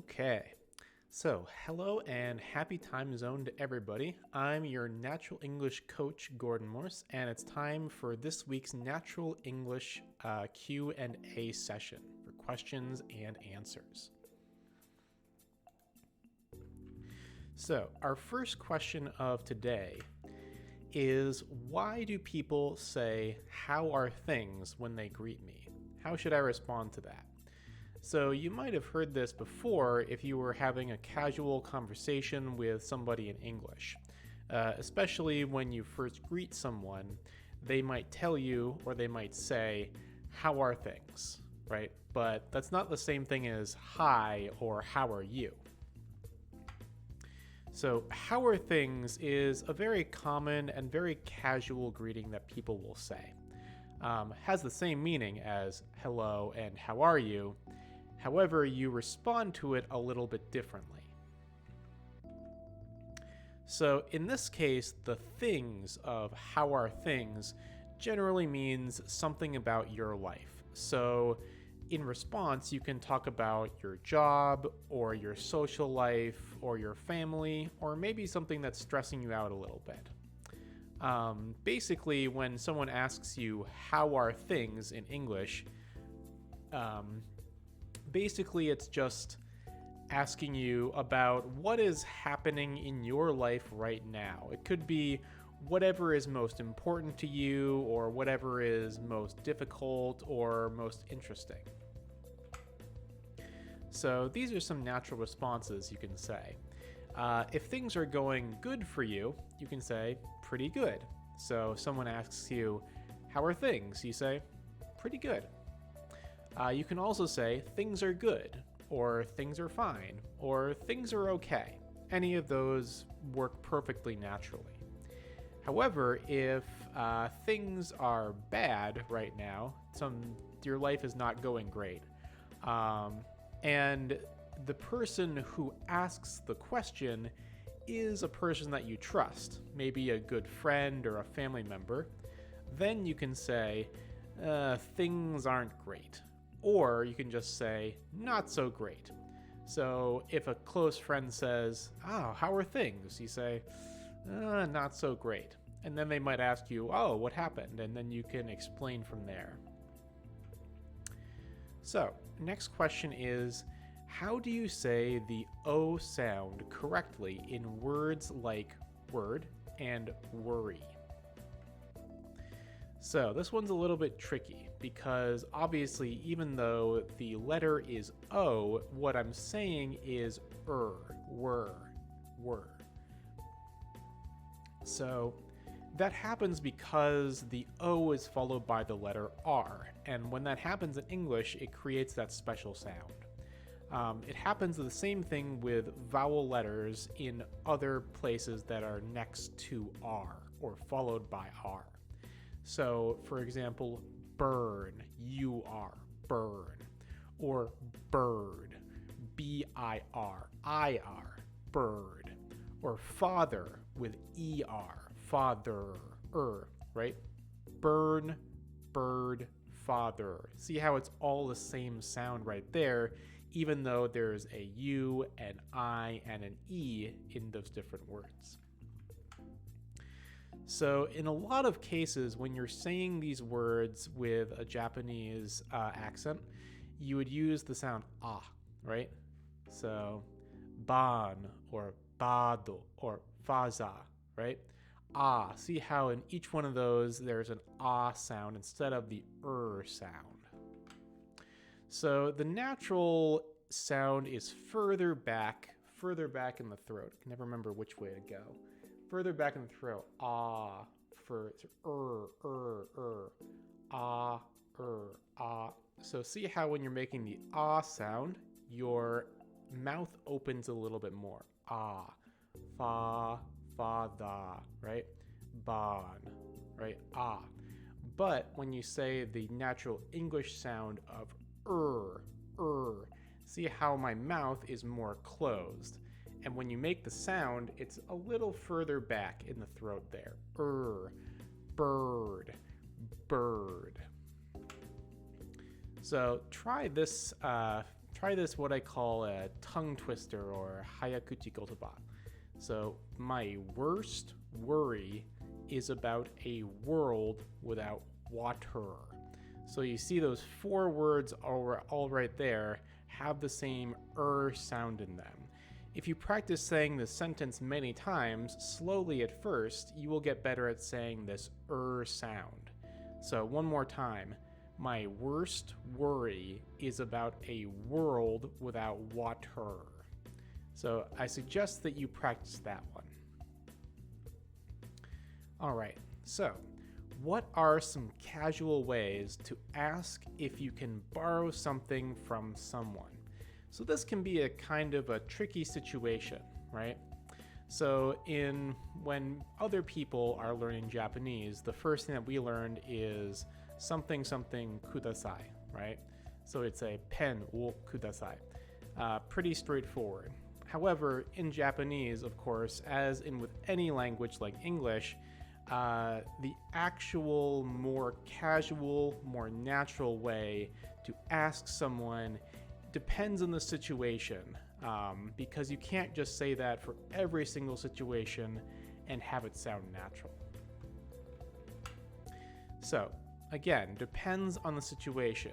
Okay, so hello and happy time zone to everybody. I'm your Natural English coach, Gordon Morse, and it's time for this week's Natural English Q&A session for questions and answers. So our first question of today is, why do people say, "How are things?" when they greet me? How should I respond to that? So you might have heard this before if you were having a casual conversation with somebody in English. Especially when you first greet someone, they might tell you or they might say, "How are things?" Right? But that's not the same thing as "Hi" or "How are you?" So, "How are things?" is a very common and very casual greeting that people will say. Has the same meaning as hello and how are you. However, you respond to it a little bit differently. So in this case, the things of "how are things" generally means something about your life. So in response, you can talk about your job or your social life or your family or maybe something that's stressing you out a little bit. Basically, when someone asks you, "How are things?" in English, basically it's just asking you about what is happening in your life right now. It could be whatever is most important to you or whatever is most difficult or most interesting. So these are some natural responses you can say. If things are going good for you, you can say "pretty good." So someone asks you, "How are things?" You say "pretty good." You can also say "things are good," or "things are fine," or "things are okay." Any of those work perfectly naturally. However, if things are bad right now, your life is not going great, and the person who asks the question is a person that you trust, maybe a good friend or a family member, then you can say, "things aren't great." Or you can just say, "not so great." So if a close friend says, "Oh, how are things?" you say, "not so great." And then they might ask you, "Oh, what happened?" And then you can explain from there. So, next question is, how do you say the O sound correctly in words like word and worry? So this one's a little bit tricky because obviously even though the letter is O, what I'm saying is were. So that happens because the O is followed by the letter R, and when that happens in English, it creates that special sound. It happens the same thing with vowel letters in other places that are next to R or followed by R. So, for example, burn, burn, or bird, BIR, bird, or father with ER, father, right? Burn, bird, father. See how it's all the same sound right there, even though there's a U, an I, and an E in those different words. So in a lot of cases, when you're saying these words with a Japanese accent, you would use the sound ah, right? So ban or bado or faza, right? Ah, see how in each one of those there's an ah sound instead of the sound. So the natural sound is further back in the throat. I can never remember which way to go. Further back in the throat, ah, for ah, ah. So see how when you're making the ah sound, your mouth opens a little bit more. Ah, fa, da, right? Ban, right? Ah. But when you say the natural English sound of see how my mouth is more closed. And when you make the sound, it's a little further back in the throat there. Bird, bird. So try this try this, what I call a tongue twister or hayakuchi kotoba. So my worst worry is about a world without water. So you see those 4 words all right there have the same sound in them. If you practice saying this sentence many times, slowly at first, you will get better at saying this sound. So one more time. My worst worry is about a world without water. So I suggest that you practice that one. All right, so what are some casual ways to ask if you can borrow something from someone? So this can be a kind of a tricky situation, right? So when other people are learning Japanese, the first thing that we learned is something kudasai, right? So it's a pen wo kudasai. Pretty straightforward. However, in Japanese, of course, as in with any language like English, the actual more casual, more natural way to ask someone depends on the situation, because you can't just say that for every single situation and have it sound natural. So, again, depends on the situation.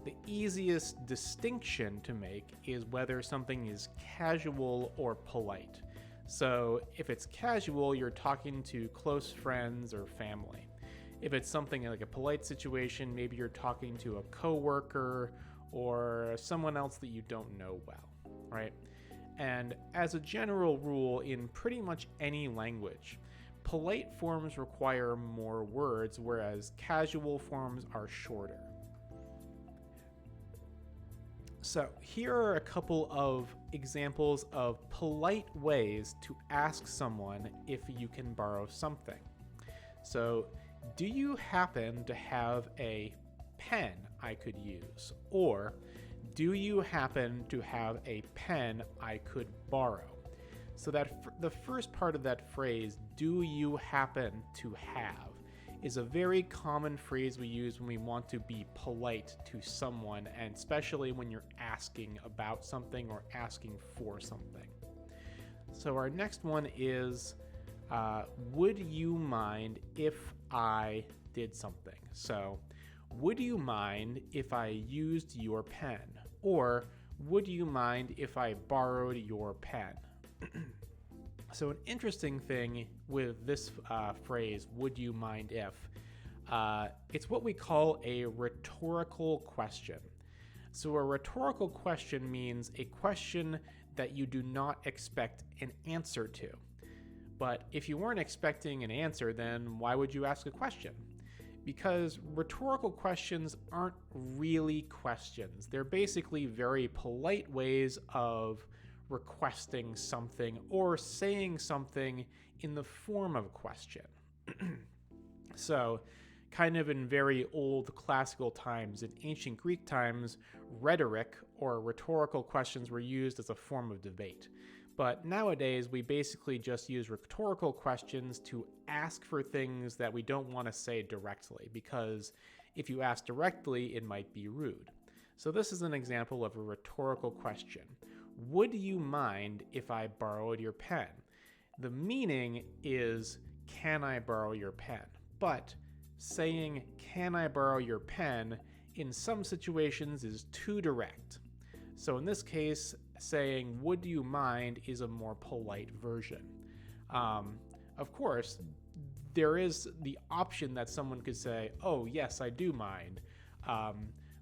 The easiest distinction to make is whether something is casual or polite. So if it's casual, you're talking to close friends or family. If it's something like a polite situation, maybe you're talking to a coworker or someone else that you don't know well, right? And as a general rule, in pretty much any language, polite forms require more words, whereas casual forms are shorter. So here are a couple of examples of polite ways to ask someone if you can borrow something. So, do you happen to have a pen I could use? Or, do you happen to have a pen I could borrow? So that the first part of that phrase, do you happen to have, is a very common phrase we use when we want to be polite to someone, and especially when you're asking about something or asking for something. So our next one is, would you mind if I did something? So, would you mind if I used your pen? Or, would you mind if I borrowed your pen? So an interesting thing with this phrase, would you mind if, it's what we call a rhetorical question. So a rhetorical question means a question that you do not expect an answer to. But if you weren't expecting an answer, then why would you ask a question? Because rhetorical questions aren't really questions. They're basically very polite ways of requesting something or saying something in the form of a question. So, kind of in very old classical times, in ancient Greek times, rhetoric or rhetorical questions were used as a form of debate. But nowadays, we basically just use rhetorical questions to ask for things that we don't want to say directly, because if you ask directly, it might be rude. So this is an example of a rhetorical question. Would you mind if I borrowed your pen? The meaning is, can I borrow your pen? But saying, can I borrow your pen, in some situations is too direct. So in this case, saying, would you mind, is a more polite version. Of course, there is the option that someone could say, oh, yes, I do mind.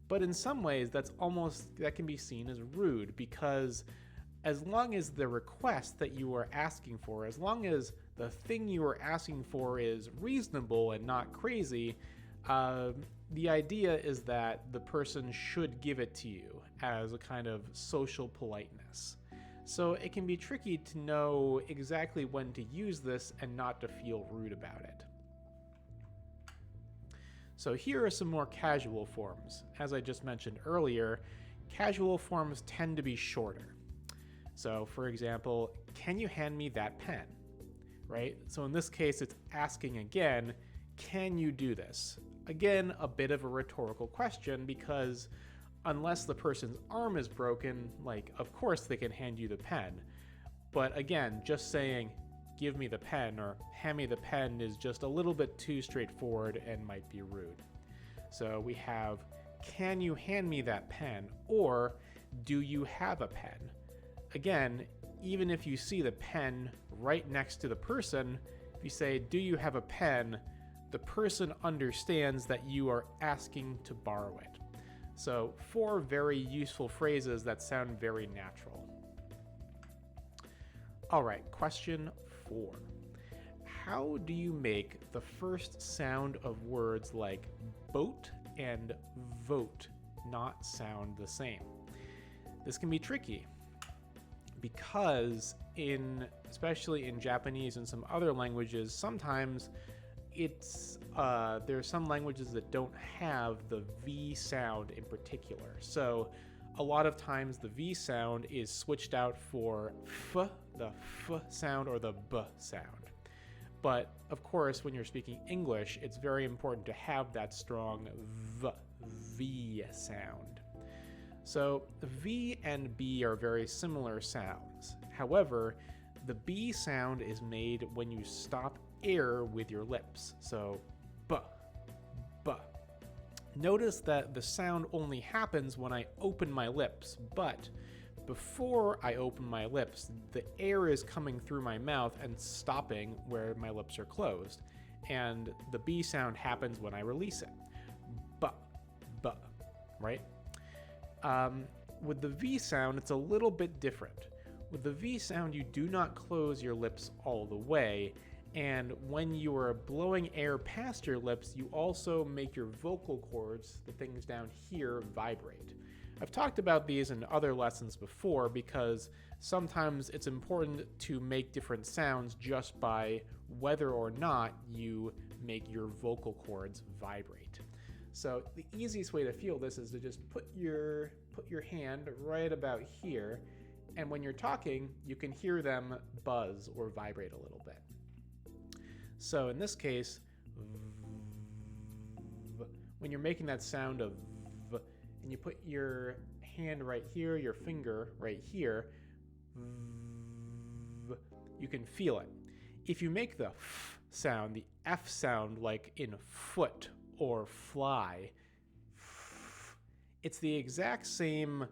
But in some ways, that can be seen as rude, because as long as the request that you are asking for, as long as the thing you are asking for is reasonable and not crazy, the idea is that the person should give it to you as a kind of social politeness. So it can be tricky to know exactly when to use this and not to feel rude about it. So here are some more casual forms. As I just mentioned earlier, casual forms tend to be shorter. So for example, can you hand me that pen? Right? So in this case, it's asking again, can you do this? Again, a bit of a rhetorical question, because unless the person's arm is broken, like, of course they can hand you the pen. But again, just saying, give me the pen or hand me the pen is just a little bit too straightforward and might be rude. So we have, can you hand me that pen? Or do you have a pen? Again, even if you see the pen right next to the person, if you say, do you have a pen? The person understands that you are asking to borrow it. So 4 very useful phrases that sound very natural. All right, question 4. How do you make the first sound of words like boat and vote not sound the same? This can be tricky because especially in Japanese and some other languages, sometimes there's some languages that don't have the V sound in particular. So a lot of times the V sound is switched out for F, the F sound, or the B sound. But of course, when you're speaking English, it's very important to have that strong V sound. So V and B are very similar sounds. However, the B sound is made when you stop air with your lips. So B, B. Notice that the sound only happens when I open my lips, but before I open my lips, the air is coming through my mouth and stopping where my lips are closed. And the B sound happens when I release it. B, B, right? With the V sound, it's a little bit different. With the V sound, you do not close your lips all the way, and when you are blowing air past your lips, you also make your vocal cords, the things down here, vibrate. I've talked about these in other lessons before because sometimes it's important to make different sounds just by whether or not you make your vocal cords vibrate. So the easiest way to feel this is to just put your hand right about here, and when you're talking, you can hear them buzz or vibrate a little bit. So in this case, when you're making that sound of v, and you put your hand right here, your finger right here, you can feel it. If you make the f sound, the F sound like in foot or fly, it's the exact same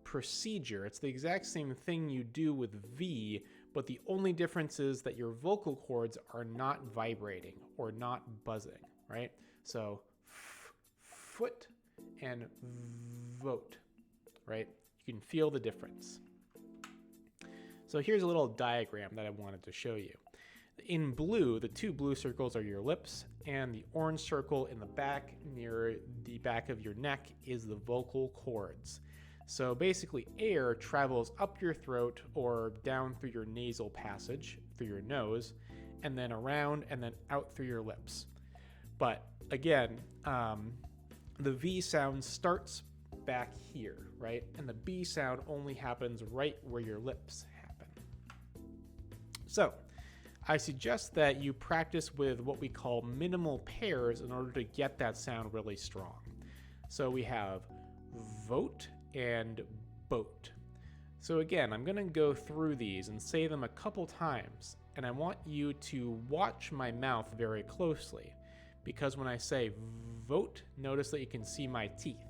procedure. It's the exact same thing you do with V, but the only difference is that your vocal cords are not vibrating or not buzzing, right? So foot and vote, right? You can feel the difference. So here's a little diagram that I wanted to show you. In blue, the 2 blue circles are your lips, and the orange circle in the back near the back of your neck is the vocal cords. So basically, air travels up your throat or down through your nasal passage, through your nose, and then around and then out through your lips. But again, the V sound starts back here, right? And the B sound only happens right where your lips happen. So I suggest that you practice with what we call minimal pairs in order to get that sound really strong. So we have vote and boat. So again, I'm going to go through these and say them a couple times, and I want you to watch my mouth very closely, because when I say vote, notice that you can see my teeth.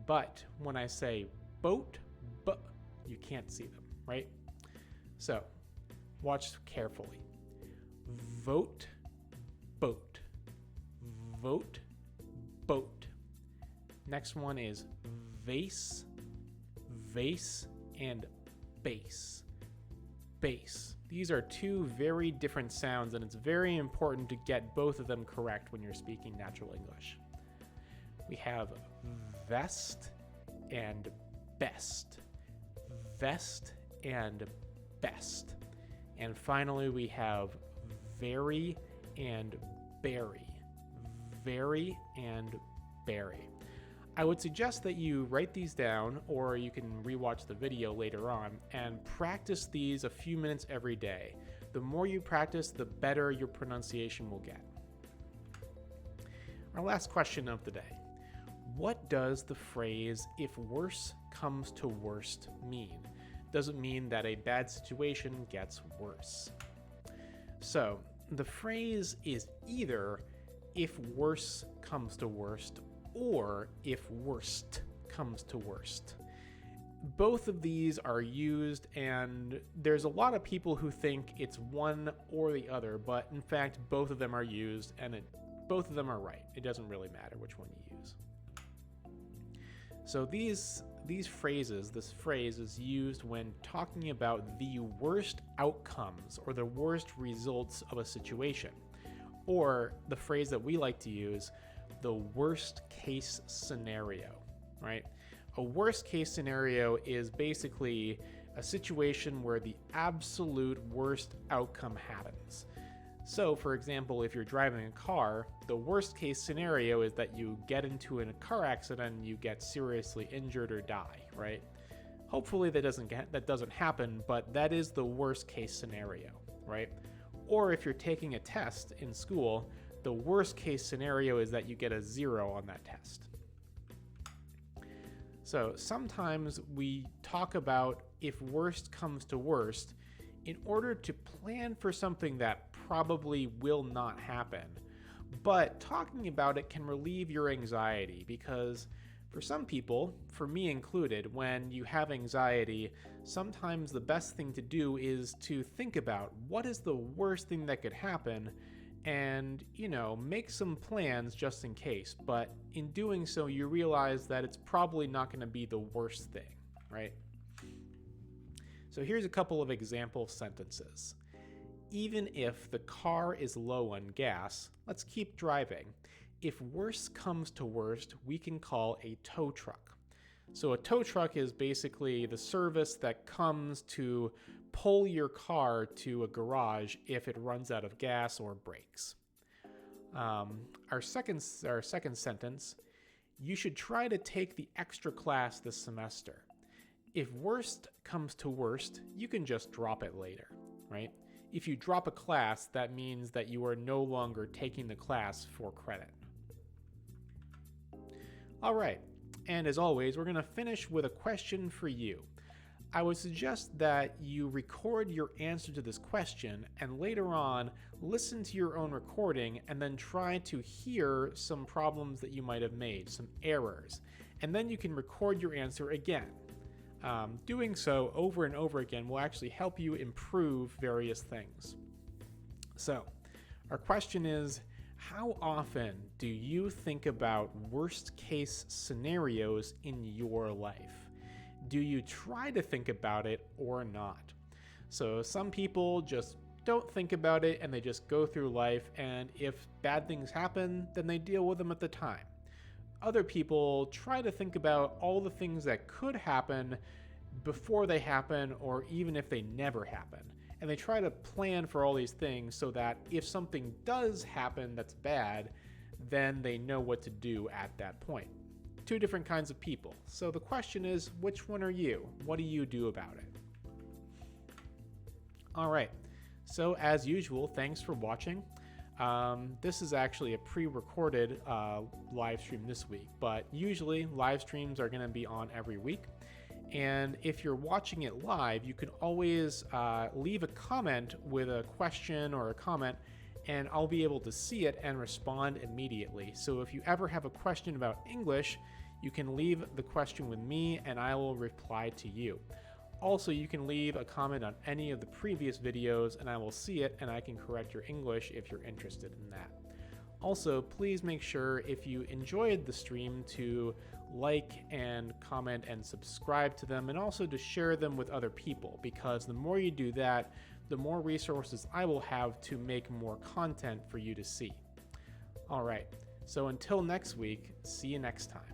But when I say boat, you can't see them, right? So watch carefully. Vote, boat. Vote, boat. Next one is vase, vase, and bass. Bass. These are 2 very different sounds, and it's very important to get both of them correct when you're speaking natural English. We have vest and best. Vest and best. And finally, we have very and berry. Very and berry. I would suggest that you write these down, or you can rewatch the video later on, and practice these a few minutes every day. The more you practice, the better your pronunciation will get. Our last question of the day. what does the phrase "if worse comes to worst" mean? Does it mean that a bad situation gets worse? So the phrase is either "if worse comes to worst" or "if worst comes to worst." Both of these are used, and there's a lot of people who think it's one or the other, but in fact both of them are used, and both of them are right. It doesn't really matter which one you use. So this phrase is used when talking about the worst outcomes or the worst results of a situation, or the phrase that we like to use, the worst case scenario, right? A worst case scenario is basically a situation where the absolute worst outcome happens. So, for example, if you're driving a car, the worst case scenario is that you get into a car accident and you get seriously injured or die, right? Hopefully that doesn't happen, but that is the worst case scenario, right? Or if you're taking a test in school, the worst case scenario is that you get a 0 on that test. So sometimes we talk about if worst comes to worst in order to plan for something that probably will not happen. But talking about it can relieve your anxiety, because for some people, for me included, when you have anxiety, sometimes the best thing to do is to think about what is the worst thing that could happen and, make some plans just in case. But in doing so, you realize that it's probably not going to be the worst thing, right? So here's a couple of example sentences. Even if the car is low on gas, let's keep driving. If worse comes to worst, we can call a tow truck. So a tow truck is basically the service that comes to pull your car to a garage if it runs out of gas or breaks. Our second sentence, you should try to take the extra class this semester. If worst comes to worst, you can just drop it later, right? If you drop a class, that means that you are no longer taking the class for credit. All right, and as always, we're going to finish with a question for you. I would suggest that you record your answer to this question and later on listen to your own recording and then try to hear some problems that you might have made, some errors, and then you can record your answer again. Doing so over and over again will actually help you improve various things. So, our question is, how often do you think about worst case scenarios in your life? Do you try to think about it or not? So some people just don't think about it and they just go through life, and if bad things happen, then they deal with them at the time. Other people try to think about all the things that could happen before they happen, or even if they never happen. And they try to plan for all these things so that if something does happen that's bad, then they know what to do at that point. Two different kinds of people. So the question is, which one are you? What do you do about it? All right. So as usual, thanks for watching. This is actually a pre-recorded live stream this week, but usually live streams are going to be on every week. And if you're watching it live, you can always leave a comment with a question or a comment, and I'll be able to see it and respond immediately. So if you ever have a question about English, you can leave the question with me and I will reply to you. Also, you can leave a comment on any of the previous videos and I will see it and I can correct your English if you're interested in that. Also, please make sure if you enjoyed the stream to like and comment and subscribe to them, and also to share them with other people, because the more you do that, the more resources I will have to make more content for you to see. All right, so until next week, see you next time.